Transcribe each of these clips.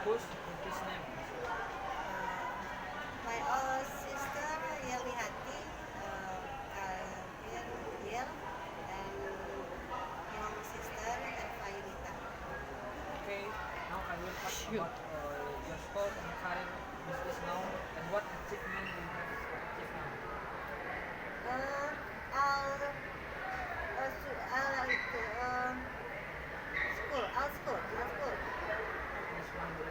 Who's his name? My old sister Yelihati, Kalian Yel, and young sister Elvairita. Okay, now I will talk about your sport and career business now and what achievement you have achieved now. I'll school, our school, our school. This one is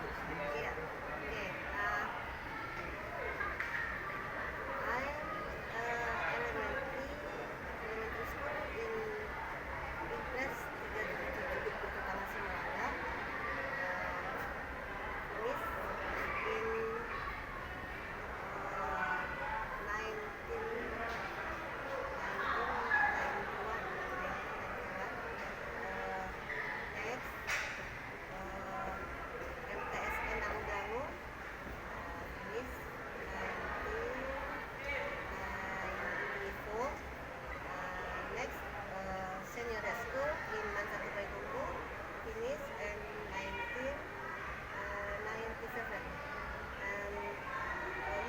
Yeah. Okay. I'm elementary school in class 377 Pertama Semarang. Miss in 1991. MTSN Angdangu. Miss 1994. Next, senior high school in Mansatu Payakumbuh, finish in 1997. And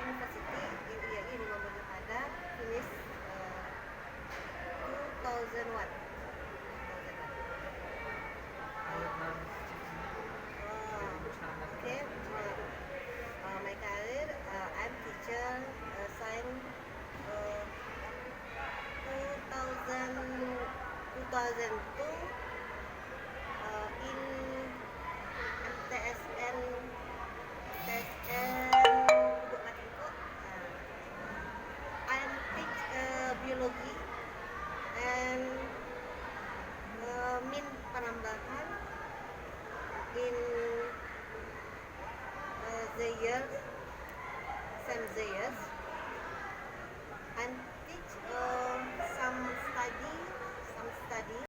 university in IAI Muhammad Ada, finish 2001. Okay. My career, I'm teacher, science, 2002 in MTSN Lubuk Nakiko. I teach biologi and min penambahan in the years, same the years, and teach some study